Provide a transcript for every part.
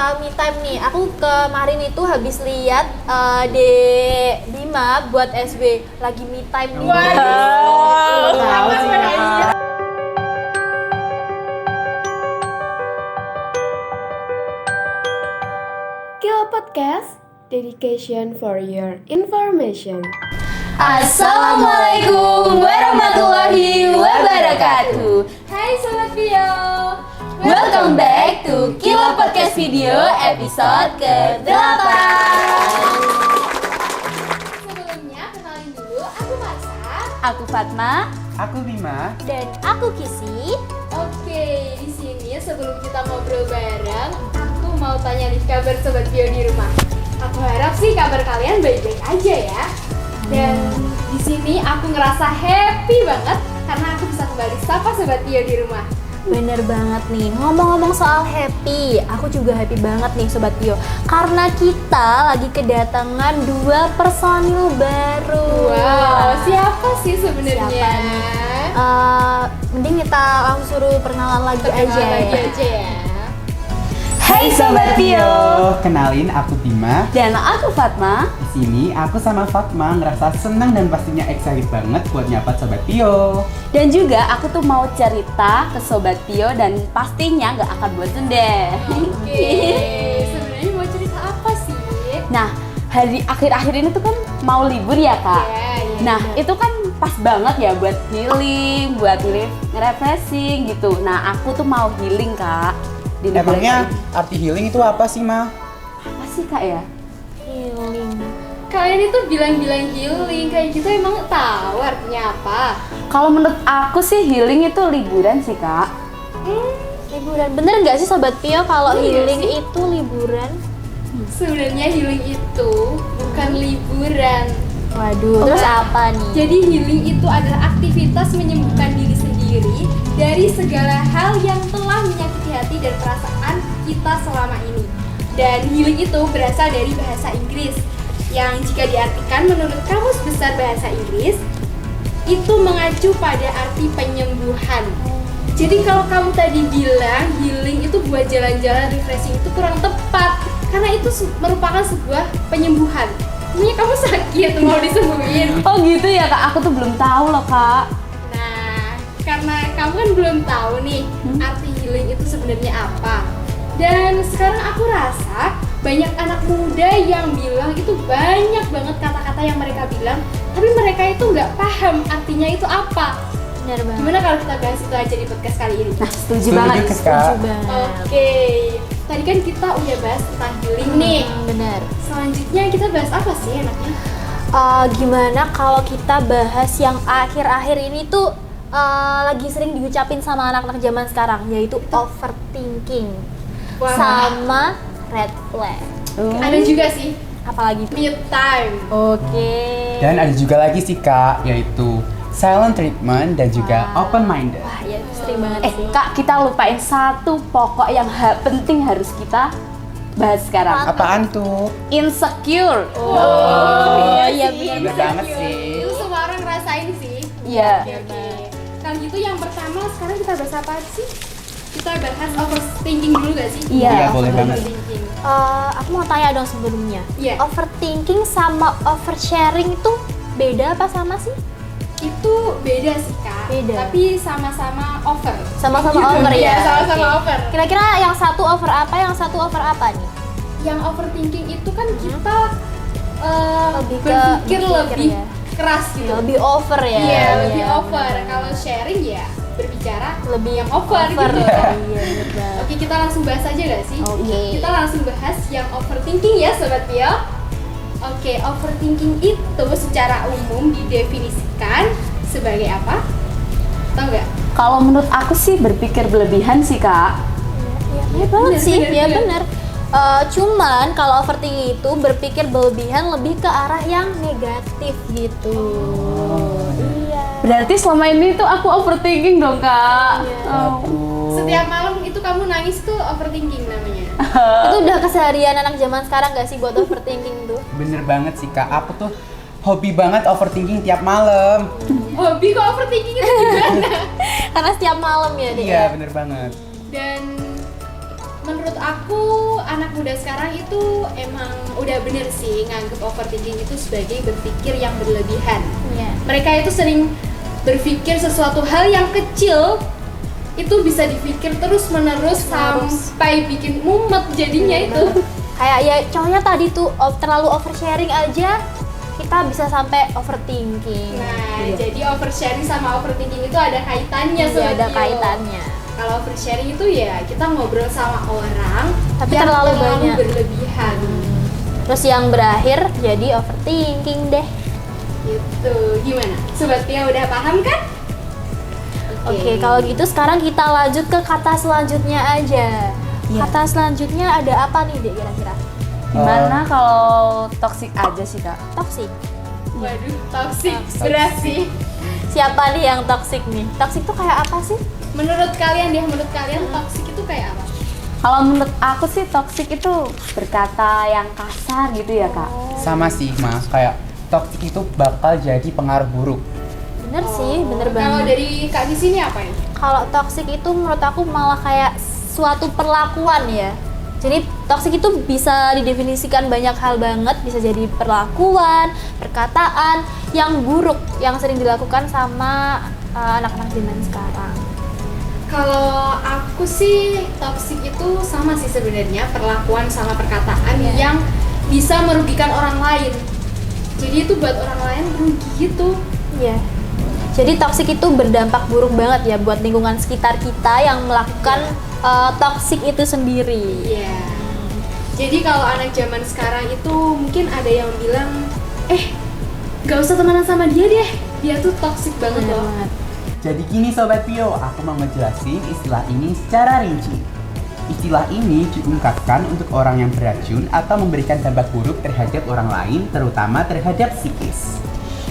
soal me time nih, aku kemarin itu habis lihat Bima buat SB lagi me time nih. Tahu sih. Kilo Podcast, dedication for your information. Assalamualaikum warahmatullahi wabarakatuh. Hai Sobat Bio, welcome back to Kilo Podcast Video episode ke-8. Sebelumnya kenalin dulu, aku Marsa, Aku Fatma, Aku Bima. dan aku Kisi. Oke, di sini sebelum kita ngobrol bareng, aku mau tanya nih kabar Sobat Bio di rumah. Aku harap sih kabar kalian baik-baik aja ya. Dan di sini aku ngerasa happy banget karena aku bisa kembali sapa Sobat Bio di rumah. Bener banget nih, ngomong-ngomong soal happy, aku juga happy banget nih Sobat Bio karena kita lagi kedatangan 2 personil baru. Wow, siapa sih sebenarnya? Mending kita langsung suruh perkenalan lagi aja ya. Hai Sobat Bio, Kenalin, aku Bima. dan aku Fatma. Di sini aku sama Fatma ngerasa senang dan pastinya excited banget buat nyapa Sobat Pio. Dan juga aku tuh mau cerita ke Sobat Bio dan pastinya nggak akan bosen deh. Oke, sebenarnya mau cerita apa sih? Nah, hari akhir-akhir ini tuh kan mau libur ya kak. Iya, Nah, itu kan pas banget ya buat healing, buat refreshing gitu. Nah, aku tuh mau healing kak. Di libur Emangnya ini. arti healing itu apa sih, Ma? Apa sih kak ya? Healing. Kalian itu bilang-bilang healing kayak gitu emang tahu artinya apa? Kalau menurut aku sih healing itu liburan sih kak. Liburan. Bener nggak sih Sobat Pio kalau Iya healing itu liburan? Sebenarnya healing itu bukan liburan. Waduh. Terus apa nih? Jadi healing itu adalah aktivitas menyembuhkan diri sendiri dari segala hal yang telah menyakiti hati dan perasaan kita selama ini. Dan healing itu berasal dari bahasa Inggris yang jika diartikan menurut Kamus Besar Bahasa Inggris itu mengacu pada arti penyembuhan. Jadi kalau kamu tadi bilang healing itu buat jalan-jalan refreshing itu kurang tepat karena itu merupakan sebuah penyembuhan. Ini kamu sakit mau disembuhin. Oh gitu ya kak, aku tuh belum tahu loh kak. Nah, karena kamu kan belum tahu nih arti healing itu sebenarnya apa. Dan sekarang aku rasa banyak anak muda yang bilang itu banyak banget kata-kata yang mereka bilang, tapi mereka itu nggak paham artinya itu apa. Bener banget. Gimana kalau kita bahas itu aja di podcast kali ini? Nah setuju banget. Kak. Setuju banget. Oke, tadi kan kita udah bahas tentang healing nih. Bener. Selanjutnya kita bahas apa sih enaknya? Gimana kalau kita bahas yang akhir-akhir ini tuh lagi sering diucapin sama anak-anak zaman sekarang, yaitu overthinking Wah. sama red flag. Ada juga sih Apalagi tuh? me time. Oke. Dan ada juga lagi sih, Kak, yaitu silent treatment dan juga open minded. Wah, ya sering banget sih. Kak, kita lupain satu pokok yang penting harus kita bahas sekarang. Apaan tuh? Insecure. Iya sih. Bener banget sih. Itu semua orang ngerasain sih. Iya. Oke. Kalau gitu yang pertama sekarang kita bahas apa sih? Kita bahas overthinking dulu gak sih? Iya, boleh banget. Overthinking. Aku mau tanya dong sebelumnya. Iya. Overthinking sama oversharing itu beda apa sama sih? Itu beda sih kak. Beda. Tapi sama-sama over. Sama-sama Gitu. over ya? Iya, sama-sama Oke. over. Kira-kira yang satu over apa, yang satu over apa nih? Yang overthinking itu kan kita Lebih ke berpikir berpikir lebih ya. keras gitu. Lebih over ya? Iya, lebih Iya, over. benar. Kalau sharing ya berbicara Lebih yang over gitu. Iya, bener banget. Oke, kita langsung bahas aja gak sih? Oke. Kita langsung bahas yang overthinking ya Sobat Pio. Oke, overthinking itu secara umum didefinisikan sebagai apa? Tahu nggak? Kalau menurut aku sih berpikir berlebihan sih kak. Iya banget Bener, sih, bener, ya bener. bener. Cuman kalau overthinking itu berpikir berlebihan lebih ke arah yang negatif gitu. Iya. Berarti selama ini tuh aku overthinking dong kak. Aduh. Setiap malam itu kamu nangis tuh overthinking namanya. Itu udah keseharian anak zaman sekarang gak sih buat overthinking tuh? Bener banget sih, Kak. Aku tuh hobi banget overthinking tiap malam. Hobi kok overthinking itu gimana? Karena setiap malam ya dia. Iya, bener banget. Dan menurut aku anak muda sekarang itu emang udah bener sih nganggep overthinking itu sebagai berpikir yang berlebihan. Iya. Mereka itu sering berpikir sesuatu hal yang kecil itu bisa dipikir terus menerus sampai bikin mumet jadinya itu. Kayak ya contohnya tadi tuh terlalu oversharing aja kita bisa sampai overthinking. Nah, jadi oversharing sama overthinking itu ada kaitannya Iya, Sobat ada Tio. kaitannya. Kalau oversharing itu ya kita ngobrol sama orang Tapi yang terlalu banyak. berlebihan. Terus yang berakhir jadi overthinking deh. Gitu. Gimana? Sobat Tio udah paham kan? Oke, kalau gitu sekarang kita lanjut ke kata selanjutnya aja. Iya. Kata selanjutnya ada apa nih Dek kira-kira? Gimana kalau toxic aja sih kak? Toxic. Waduh, toxic. Berat sih. Siapa nih yang toxic nih? Toxic tuh kayak apa sih? Menurut kalian toxic itu kayak apa? Kalau menurut aku sih toxic itu berkata yang kasar gitu ya kak. Sama sih Ma, kayak toxic itu bakal jadi pengaruh buruk. Bener sih, bener Kalau banget. dari Kak di sini apa nih? Kalau toxic itu menurut aku malah kayak suatu perlakuan ya. Jadi toxic itu bisa didefinisikan banyak hal banget, bisa jadi perlakuan, perkataan yang buruk yang sering dilakukan sama anak-anak zaman sekarang. Kalau aku sih toxic itu sama sih sebenarnya perlakuan sama perkataan yang bisa merugikan orang lain. Jadi itu buat orang lain rugi gitu. Iya. Jadi toxic itu berdampak buruk banget ya buat lingkungan sekitar kita yang melakukan toxic itu sendiri. Iya. Jadi kalau anak zaman sekarang itu mungkin ada yang bilang, gak usah temenan sama dia deh, dia tuh toxic banget Bener loh. banget. Jadi gini Sobat Pio, aku mau ngejelasin istilah ini secara rinci. Istilah ini diungkapkan untuk orang yang beracun atau memberikan dampak buruk terhadap orang lain, terutama terhadap psikis.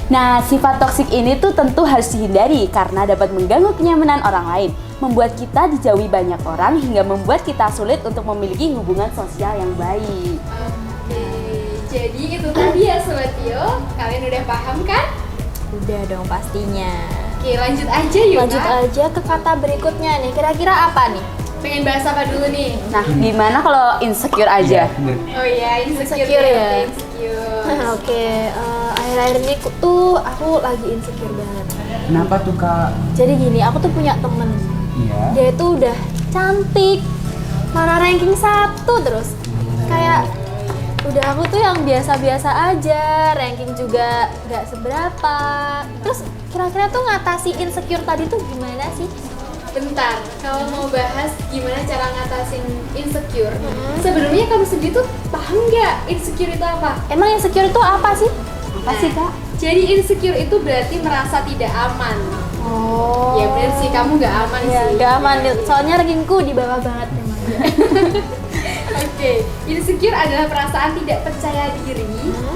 Nah, sifat toksik ini tuh tentu harus dihindari karena dapat mengganggu kenyamanan orang lain, membuat kita dijauhi banyak orang hingga membuat kita sulit untuk memiliki hubungan sosial yang baik. Oke, jadi itu tadi ya Sobat Tio, kalian udah paham kan? Udah dong pastinya. Oke, lanjut aja yuk. Lanjut Kak. aja ke kata berikutnya nih. Kira-kira apa nih? Pengen bahas apa dulu nih? Nah, gimana kalau insecure aja? Bener. Oh iya, insecure Insecure ya? Insecure. Oke, akhir-akhir ini tuh aku lagi insecure banget. Kenapa tuh Kak? Jadi gini, aku tuh punya temen. Iya. Dia itu udah cantik, mana ranking 1 terus. Kayak udah aku tuh yang biasa-biasa aja, ranking juga nggak seberapa. Terus kira-kira tuh ngatasi insecure tadi tuh gimana sih? Bentar, kalau mau bahas gimana cara ngatasin insecure, sebenarnya kamu sendiri tuh paham nggak insecure itu apa? Emang insecure itu apa sih? Apa sih kak? Jadi insecure itu berarti merasa tidak aman. Oh. Ya benar sih, kamu nggak aman Iya, sih. nggak aman. Soalnya rankingku di bawah banget memang. Oke, insecure adalah perasaan tidak percaya diri,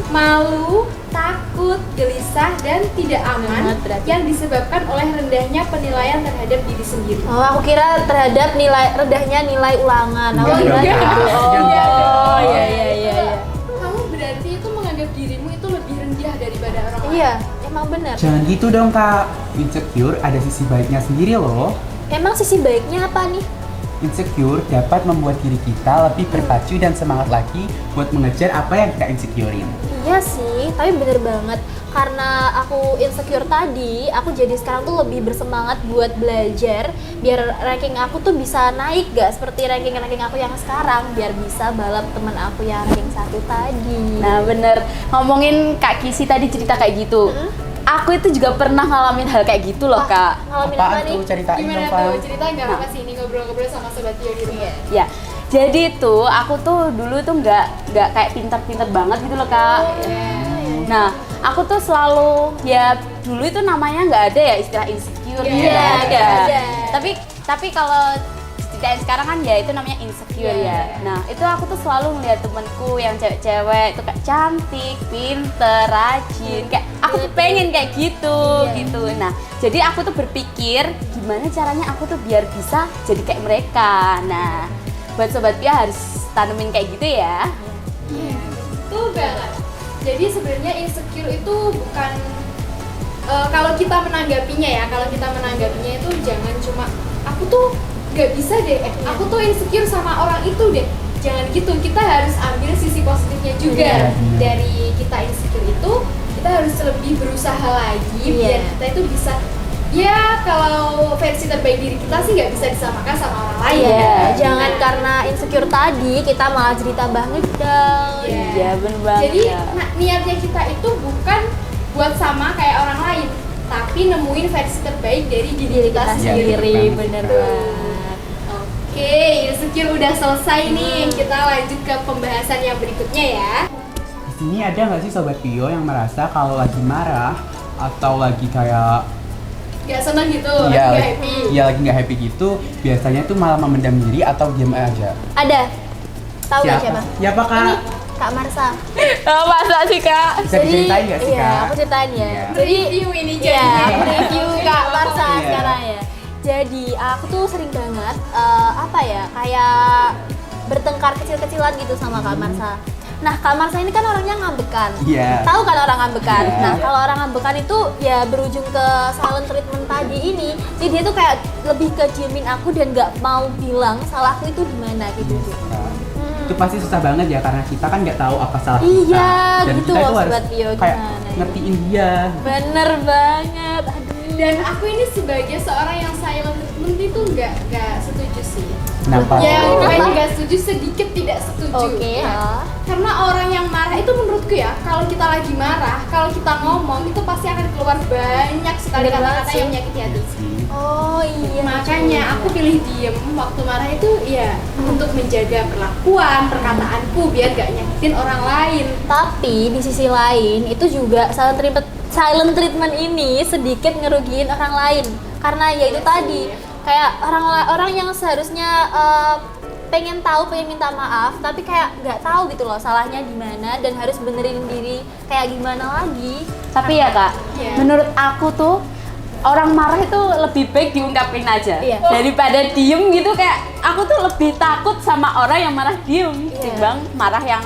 malu, takut, gelisah, dan tidak aman Banget berarti. yang disebabkan oleh rendahnya penilaian terhadap diri sendiri. Oh, aku kira terhadap rendahnya nilai ulangan. Aku Enggak kira dong, gitu. Kak. Oh, Enggak dong. iya iya iya. Iya. Kamu berarti itu menganggap dirimu itu lebih rendah daripada orang lain. Iya, emang benar. Jangan gitu dong Kak. Insecure ada sisi baiknya sendiri loh. Emang sisi baiknya apa nih? Insecure dapat membuat diri kita lebih berpacu dan semangat lagi buat mengejar apa yang kita insecurein. Iya sih, tapi bener banget. Karena aku insecure tadi, aku jadi sekarang tuh lebih bersemangat buat belajar biar ranking aku tuh bisa naik gak seperti ranking-ranking aku yang sekarang, biar bisa balap teman aku yang ranking 1 tadi. Nah bener, ngomongin Kak Kisi tadi cerita kayak gitu. Aku itu juga pernah ngalamin hal kayak gitu loh kak. Ngalamin apa Apaan nih? tuh ceritain Gimana dong tuh? Kak? Cerita nggak apa sih ini ngobrol-ngobrol sama Sobat Tio di rumah? Ya, jadi tuh aku tuh dulu tuh nggak kayak pinter-pinter banget gitu loh kak. Nah, aku tuh selalu ya dulu itu namanya nggak ada ya istilah insecure, Iya, nggak ada. nggak ada. Tapi kalau ceritain sekarang kan ya itu namanya insecure ya. Nah, itu aku tuh selalu ngeliat temenku yang cewek-cewek itu kayak cantik, pinter, rajin, kayak aku tuh pengen kayak gitu gitu. Nah, jadi aku tuh berpikir gimana caranya aku tuh biar bisa jadi kayak mereka. Nah, buat Sobat Pia harus tanemin kayak gitu ya. Tuh banget. Jadi sebenarnya insecure itu bukan kalau kita menanggapinya ya, itu jangan cuma aku tuh gak bisa deh, aku tuh insecure sama orang itu deh. jangan gitu, kita harus ambil sisi positifnya juga. Iya. Dari kita insecure itu kita harus lebih berusaha lagi biar kita itu bisa, ya kalau versi terbaik diri kita sih nggak bisa disamakan sama orang lain. Iya, jangan karena insecure tadi kita malah jadi tambah ngedown. Iya, bener banget. Jadi niatnya kita itu bukan buat sama kayak orang lain, tapi nemuin versi terbaik dari diri kita Kita sendiri. sendiri, bener bener banget. banget. Oke, insecure udah selesai nih. Kita lanjut ke pembahasan yang berikutnya ya. Di sini ada nggak sih Sobat Pio yang merasa kalau lagi marah atau lagi kayak Gak seneng gitu, ya gak happy. lagi nggak happy gitu, biasanya tuh malah memendam diri atau diam aja. Ada. Tahu nggak siapa? Siapa Kak? Kak Marsa. Oh, masa sih Kak? Bisa diceritain nggak sih iya, Kak? aku ceritain ya. Iya. Jadi Review ini iya, jadinya. aku review Kak Marsa Iya. sekarang ya. Jadi aku tuh sering banget apa ya, kayak bertengkar kecil-kecilan gitu sama Kak Marsa. Nah, Kak Marsa ini kan orangnya ngambekan. Iya. Tahu kan orang ngambekan? Iya. Nah, kalau orang ngambekan itu ya berujung ke silent treatment tadi ini. Jadi dia tuh kayak lebih ke diemin aku dan nggak mau bilang salahku itu di mana gitu. Nah, itu pasti susah banget ya karena kita kan nggak tahu apa salah Iya, kita dan gitu kita loh, itu harus Sobat Pio, kayak gimana ya? ngertiin dia. Bener banget. Aduh. Dan aku ini sebagai seorang yang silent treatment itu nggak setuju sih. Kenapa? Ya, Oh. bukan nggak setuju, sedikit tidak setuju. Oke, Ya. Karena orang yang marah itu menurutku ya, kalau kita lagi marah, kalau kita ngomong itu pasti akan keluar banyak sekali Bener banget kata-kata sih. yang menyakiti hati. Oh iya. Makanya aku pilih diem waktu marah itu ya untuk menjaga perlakuan, perkataanku biar gak nyakitin orang lain. Tapi di sisi lain itu juga silent treatment ini sedikit ngerugiin orang lain karena ya itu tadi kayak orang yang seharusnya pengen tahu, pengen minta maaf, tapi kayak nggak tahu gitu loh salahnya di mana dan harus benerin diri kayak gimana lagi. Tapi ya Kak, Iya. menurut aku tuh orang marah itu lebih baik diungkapin aja Iya. daripada diem gitu. Kayak aku tuh lebih takut sama orang yang marah diem Iya. timbang marah yang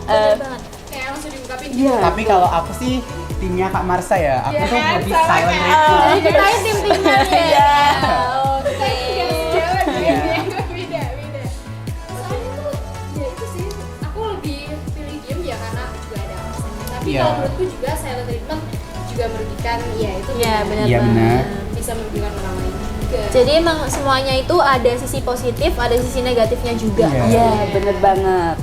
Bener banget. Kayak langsung diungkapin. Iya. Tapi kalau aku sih timnya Kak Marsa ya. Aku Iya tuh kan? lebih Sama silent kayak treatment. Jadi kita ini tim-timan ya. Iya. Oke. Beda. Soalnya tuh ya itu sih, aku lebih pilih diem ya karena juga ada alasannya. Tapi Iya. kalau menurutku juga silent treatment juga merugikan, ya itu Iya benar Iya, banget. benar. bisa merugikan orang lain juga. Jadi emang semuanya itu ada sisi positif, ada sisi negatifnya juga. Iya. Iya, bener banget.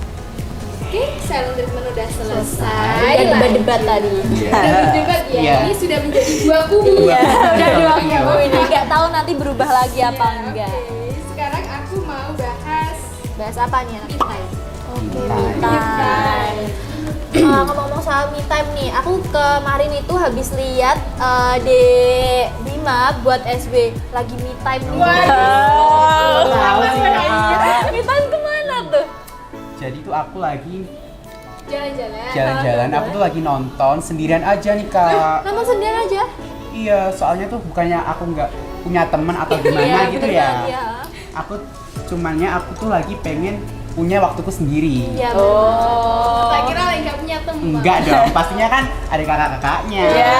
Oke, silent treatment udah selesai. Ada debat-debat tadi. Iya. Udah berdebat ya. Iya. Ini sudah menjadi dua kubu. Iya, Udah dua Iya. minggu ini nggak tahu nanti berubah lagi apa Iya, enggak. Oke, sekarang aku mau bahas Bahas apa nih anak? me time. Oke, Me me time. Ngomong-ngomong soal me time nih, aku kemarin itu habis lihat di Bima buat SB lagi me time nih. Waduh. Tahu sih Kak. Me time kemana tuh? Jadi tuh aku lagi Jalan-jalan. jalan-jalan, aku tuh lagi nonton sendirian aja nih Kak. Nonton sendirian aja. Iya, soalnya tuh bukannya aku nggak punya teman atau gimana Iya, gitu bener ya. banget, iya. Aku aku tuh lagi pengen punya waktuku sendiri. Iya. Oh. Tak kira lagi nggak punya teman. Enggak dong, pastinya kan ada kakak-kakaknya. Iya.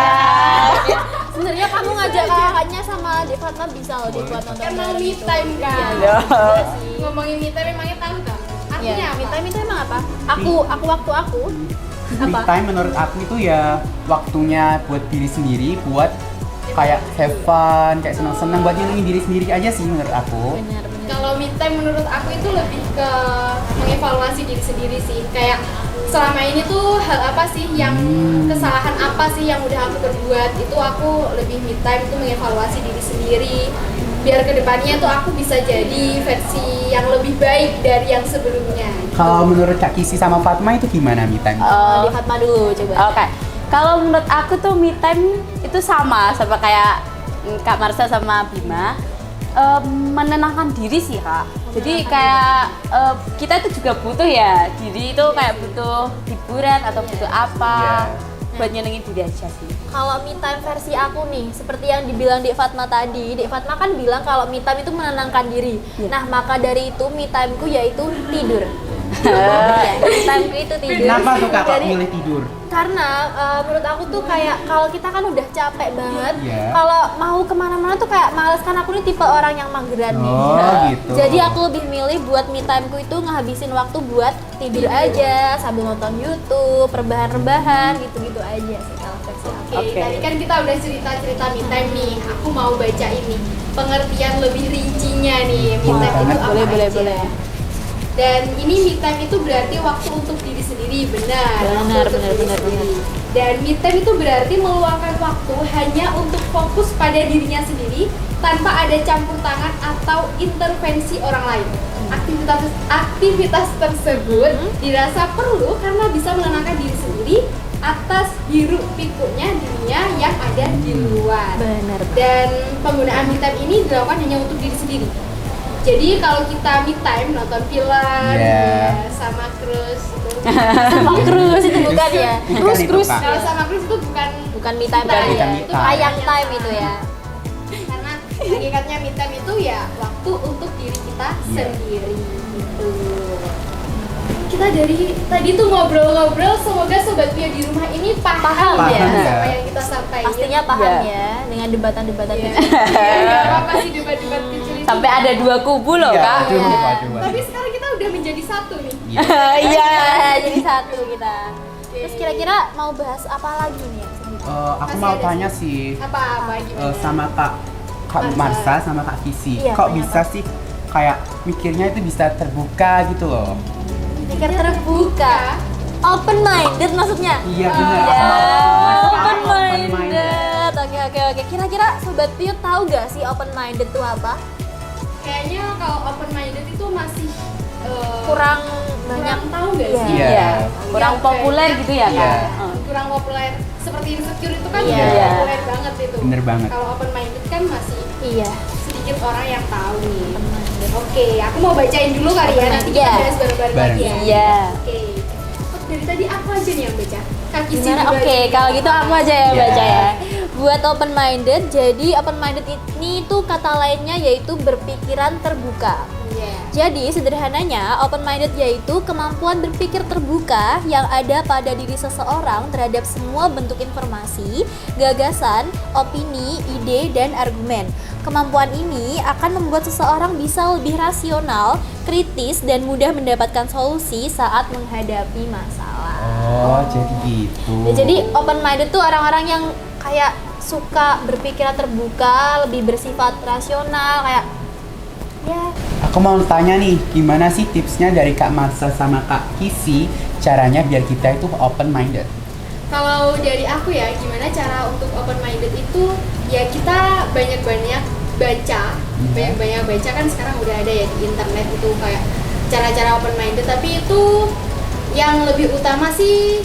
Sebenarnya kamu ngajak kakaknya sama Dek Fatma bisa loh dibuat nonton. Kan mau bareng me gitu. time kan. Iya, iya sih. Ngomongin me time emangnya tahu tak? Artinya Iya, apa? me time itu emang apa? Aku waktu aku. Me Apa? time menurut aku itu ya waktunya buat diri sendiri, buat kayak have fun, kayak senang-senang, buat nyenengin diri sendiri aja sih menurut aku. Benar. Kalau me time menurut aku itu lebih ke mengevaluasi diri sendiri sih. Kayak selama ini tuh hal apa sih yang kesalahan apa sih yang udah aku perbuat, itu aku lebih me time itu mengevaluasi diri sendiri. Biar kedepannya tuh aku bisa jadi versi yang lebih baik dari yang sebelumnya. Kalau menurut Kak Kisi sama Fatma itu gimana me time? Oh. Dek Fatma dulu coba. Oke, kalau menurut aku tuh me time itu sama kayak Kak Marsha sama Bima. Menenangkan diri sih Kak. Jadi kayak kita itu juga butuh ya, diri itu kayak butuh hiburan atau butuh apa buat nyenengin diri aja sih. Kalau me time versi aku nih, seperti yang dibilang Dek Fatma tadi, Dek Fatma kan bilang kalau me time itu menenangkan diri. Iya. Nah, maka dari itu me timeku yaitu tidur. Timeku itu tidur. Kenapa tuh kak kok Jadi- milih tidur? Karena menurut aku tuh kayak kalau kita kan udah capek banget, Iya. kalau mau kemana-mana tuh kayak males, kan aku nih tipe orang yang mageran nih. Oh gitu. Jadi aku lebih milih buat me timeku itu ngehabisin waktu buat tidur aja sambil nonton YouTube, rebahan-rebahan gitu-gitu aja sih kalau versi aku. Oke, tadi kan kita udah cerita-cerita me time nih. Aku mau baca ini pengertian lebih rincinya nih. Me time itu apa Boleh, aja? boleh. Dan ini me time itu berarti waktu untuk diri sendiri, benar. Benar, waktu untuk benar, diri benar, sendiri. Dan me time itu berarti meluangkan waktu hanya untuk fokus pada dirinya sendiri tanpa ada campur tangan atau intervensi orang lain. Aktivitas tersebut dirasa perlu karena bisa menenangkan diri sendiri atas hiruk pikuknya dunia yang ada di luar. Benar. Dan penggunaan me time ini dilakukan hanya untuk diri sendiri. Jadi kalau kita me time nonton film Yeah. ya, sama cruise itu. Sama cruise itu bukan ya? Itu kan Cruise itu, cruise Kak. Kalau sama cruise itu bukan bukan me time Bukan ya? me Itu time. ayang time itu ya. karena hakikatnya me time itu ya waktu untuk diri kita Iya. sendiri gitu. Kita dari tadi tuh ngobrol-ngobrol, semoga sobat Pio di rumah ini paham, Paham ya ya. sama yang kita sampaikan. Pastinya paham Iya. ya dengan debatan-debatan Iya. itu. Gak apa-apa sih debat-debat kecil itu. Sampai ada 2 kubu loh, Iya, Kak. aduh, Iya. aduh. Tapi sekarang kita udah menjadi satu nih. Iya. Jadi satu kita. Terus kira-kira mau bahas apa lagi nih yang selanjutnya? Aku Masih mau ada tanya sih. sih Apa gimana? sama Kak Marsa. Marsa sama Kak Kisi. Iya, Kok tanya bisa sih kayak mikirnya itu bisa terbuka gitu loh? Pikir terbuka. Open minded maksudnya. Iya benar. Ya, Aku mau open open-minded. minded. Oke. Kira-kira sobat Piu tahu gak sih open minded itu apa? Kayaknya kalau open minded itu masih Kurang banyak. kurang tahu nggak sih? Iya. Iya. Kurang Iya, populer kayak- gitu ya, Kak. Iya. Heeh. Kurang populer seperti insecure itu kan Iya. udah populer banget itu. Bener banget. Kalau open minded kan masih Iya. sedikit orang yang tahu nih. Oke, aku mau bacain dulu kali ya, nanti kita Iya. bahas bareng-bareng Bareng. lagi ya. Iya. Oke. Oh, dari tadi aku aja nih yang baca. Kaki Gimana? dulu Oke, aja. kalau gitu aku aja ya Iya. baca ya. Buat open minded, jadi open minded ini tuh kata lainnya yaitu berpikiran terbuka. Iya. Jadi sederhananya, open minded yaitu kemampuan berpikir terbuka yang ada pada diri seseorang terhadap semua bentuk informasi, gagasan, opini, ide, dan argumen. Kemampuan ini akan membuat seseorang bisa lebih rasional, kritis, dan mudah mendapatkan solusi saat menghadapi masalah. Oh, jadi gitu. Ya, jadi open minded tuh orang-orang yang kayak suka berpikiran terbuka, lebih bersifat rasional, kayak ya Aku mau tanya nih, gimana sih tipsnya dari Kak Marsa sama Kak Kisi caranya biar kita itu open minded? Kalau dari aku ya, gimana cara untuk open minded itu ya kita banyak-banyak baca, banyak-banyak baca kan sekarang udah ada ya di internet itu kayak cara-cara open minded, tapi itu yang lebih utama sih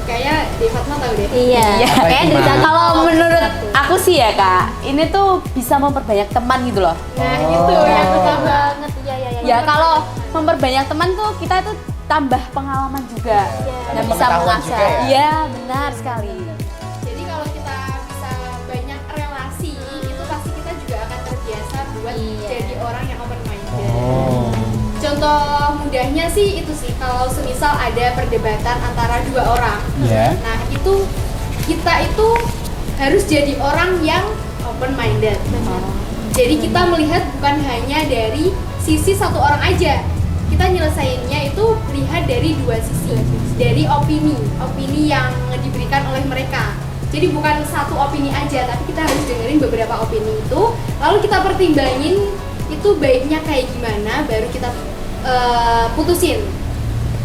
kayak Devatma tahu deh. iya. Apa Kayak itu, dari Ma? tadi Kalau ngomong menurut satu. aku sih ya, Kak, ini tuh bisa memperbanyak teman gitu loh. Nah Oh. itu yang Betul utama. banget, iya. Ya kalau memperbanyak teman tuh kita itu tambah pengalaman juga. Iya. Dan Dan bisa pengetahuan mengasah. juga ya? Iya, benar sekali. Jadi kalau kita bisa banyak relasi, itu pasti kita juga akan terbiasa buat Iya. jadi orang yang open minded. Oh. Contoh mudahnya sih itu sih, kalau semisal ada perdebatan antara dua orang, Iya. nah itu kita itu harus jadi orang yang open minded. Jadi kita melihat bukan hanya dari sisi satu orang aja, kita nyelesainnya itu lihat dari dua sisi, dari opini yang diberikan oleh mereka. Jadi bukan satu opini aja, tapi kita harus dengerin beberapa opini itu, lalu kita pertimbangin itu baiknya kayak gimana, baru kita putusin.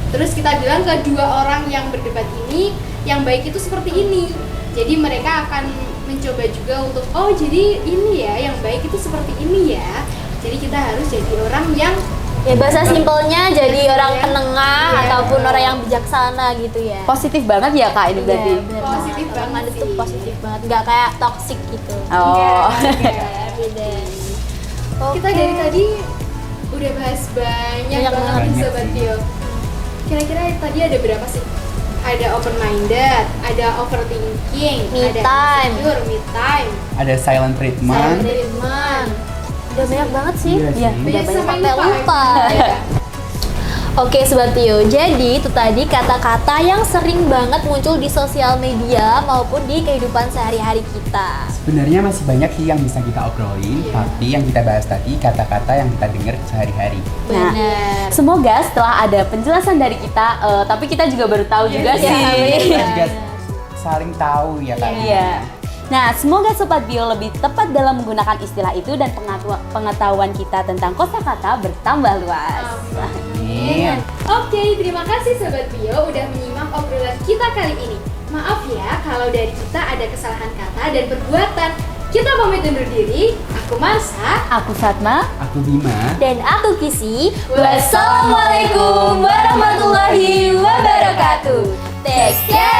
Terus kita bilang ke dua orang yang berdebat ini, yang baik itu seperti ini. Jadi mereka akan mencoba juga untuk, oh jadi ini ya, yang baik itu seperti ini ya. Jadi kita harus jadi orang yang Ya bahasa simpelnya jadi orang penengah Iya. ataupun orang yang bijaksana gitu ya. Positif banget ya, Kak, ini berarti. Iya, bener Positif banget. banget Minded tuh sih. positif banget, nggak kayak toxic gitu. Oh. Enggak. Beda. Kita dari tadi udah bahas banyak Banyak banget nih banget Sobat sih. Pio. Kira-kira tadi ada berapa sih? Ada open minded, ada overthinking, Me ada time. insecure, me time, Ada silent treatment. silent treatment. Udah banyak banget sih. Iya Iya. sih. Udah banyak sampai sampai lupa. ya. Oke Sobat Pio, jadi itu tadi kata-kata yang sering banget muncul di sosial media maupun di kehidupan sehari-hari kita. Sebenarnya masih banyak sih yang bisa kita obrolin, tapi yang kita bahas tadi kata-kata yang kita dengar sehari-hari. Nah, Benar. semoga setelah ada penjelasan dari kita, tapi kita juga baru tahu juga Iya, sih. Kita juga saling tahu ya kan. Iya. Nah, semoga Sobat Bio lebih tepat dalam menggunakan istilah itu dan pengetahuan kita tentang kosakata bertambah luas. Amin. Oke, terima kasih Sobat Bio udah menyimak obrolan kita kali ini. Maaf ya kalau dari kita ada kesalahan kata dan perbuatan. Kita pamit undur diri. Aku Marsha. Aku Fatma. Aku Bima. Dan aku Kisi. Wassalamualaikum warahmatullahi wabarakatuh. Take care.